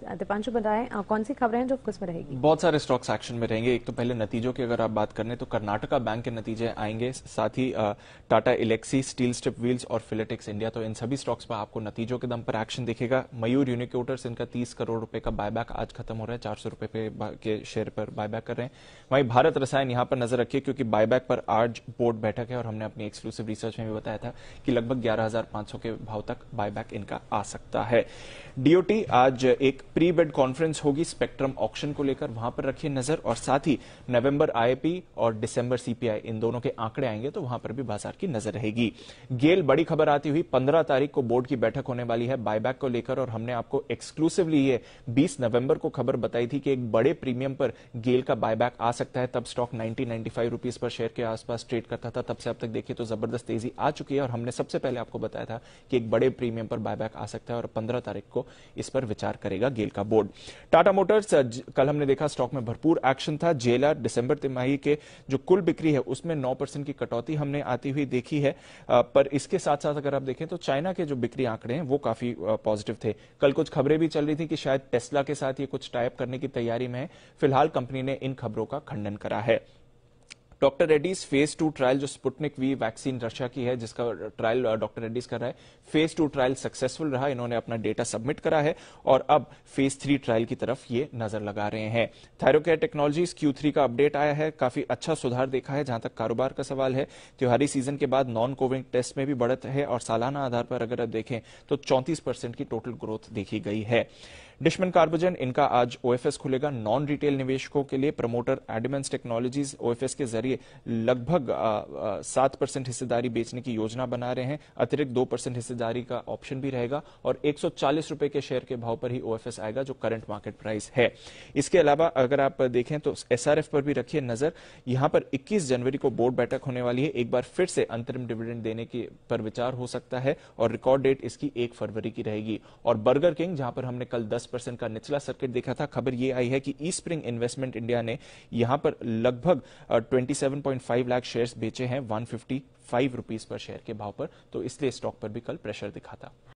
दीपांशु बताएं कौन सी खबरें हैं जो फोकस में रहेगी? बहुत सारे स्टॉक्स एक्शन में रहेंगे। एक तो पहले नतीजों की अगर आप बात करें तो कर्नाटका बैंक के नतीजे आएंगे, साथ ही Tata Elxsi, steel strip wheels और फिलेटेक्स इंडिया, तो इन सभी स्टॉक्स पर आपको नतीजों के दम पर एक्शन दिखेगा। मयूर यूनिकोटर्स, इनका 30 करोड़ रुपए का बायबैक आज खत्म हो रहा है, 400 रुपए के शेयर पर बायबैक कर रहे हैं। वहीं भारत रसायन यहां पर नजर रखिए क्योंकि बायबैक पर आज बोर्ड बैठक है और हमने अपनी एक्सक्लूसिव रिसर्च में भी बताया था कि लगभग 11,500 के भाव तक बायबैक इनका आ सकता है। डीओटी आज एक प्री बेड कॉन्फ्रेंस होगी स्पेक्ट्रम ऑक्शन को लेकर, वहां पर रखिए नजर, और साथ ही नवंबर आईपी और दिसंबर सीपीआई इन दोनों के आंकड़े आएंगे तो वहां पर भी बाजार की नजर रहेगी। गेल, बड़ी खबर आती हुई 15 तारीख को बोर्ड की बैठक होने वाली है बायबैक को लेकर, और हमने आपको एक्सक्लूसिवली ये 20 नवंबर को खबर बताई थी कि एक बड़े प्रीमियम पर गेल का बायबैक आ सकता है। तब स्टॉक 90-95 रुपीज पर शेयर के आसपास ट्रेड करता था। तब से अब तक देखिए तो जबरदस्त तेजी आ चुकी है और हमने सबसे पहले आपको बताया था कि एक बड़े प्रीमियम पर बायबैक आ सकता है और 15 तारीख को इस पर विचार करेगा गेल का बोर्ड। टाटा मोटर्स, कल हमने देखा स्टॉक में भरपूर एक्शन था। जेएलआर दिसंबर तिमाही के जो कुल बिक्री है उसमें 9% की कटौती हमने आती हुई देखी है, पर इसके साथ साथ अगर आप देखें तो चाइना के जो बिक्री आंकड़े हैं वो काफी पॉजिटिव थे। कल कुछ खबरें भी चल रही थी कि शायद टेस्ला के साथ ये कुछ टाइप करने की तैयारी में है। फिलहाल कंपनी ने इन खबरों का खंडन करा है। डॉक्टर रेड्डीज फेज 2 ट्रायल, जो स्पुतनिक वी वैक्सीन रशिया की है जिसका ट्रायल डॉक्टर रेड्डीज कर रहा है, फेज 2 ट्रायल सक्सेसफुल रहा। इन्होंने अपना डेटा सबमिट करा है और अब फेज 3 ट्रायल की तरफ ये नजर लगा रहे हैं। थायरोकेयर टेक्नोलॉजीज Q3 का अपडेट आया है, काफी अच्छा सुधार देखा है। जहां तक कारोबार का सवाल है, त्योहारी सीजन के बाद नॉन कोविड टेस्ट में भी बढ़त है और सालाना आधार पर अगर आप देखें तो 34% की टोटल ग्रोथ देखी गई है। डिशमन कार्बोजन, इनका आज ओएफएस खुलेगा नॉन रिटेल निवेशकों के लिए। प्रमोटर एडमेंस टेक्नोलॉजीज ओएफएस के जरिए लगभग 7% हिस्सेदारी बेचने की योजना बना रहे हैं। अतिरिक्त 2% हिस्सेदारी का ऑप्शन भी रहेगा और 140 रुपए के शेयर के भाव पर ही ओएफएस आएगा जो करंट मार्केट प्राइस है। इसके अलावा अगर आप देखें तो एसआरएफ पर भी रखिए नजर। यहां पर 21 जनवरी को बोर्ड बैठक होने वाली है। एक बार फिर से अंतरिम डिविडेंड देने की पर विचार हो सकता है और रिकॉर्ड डेट इसकी 1 फरवरी की रहेगी। और बर्गर किंग, जहां पर हमने कल 10% का निचला सर्किट देखा था, खबर यह आई है कि ई स्प्रिंग इन्वेस्टमेंट इंडिया ने यहां पर लगभग 27.5 लाख शेयर्स बेचे हैं 155 रुपीस पर शेयर के भाव पर, तो इसलिए स्टॉक पर भी कल प्रेशर दिखा था।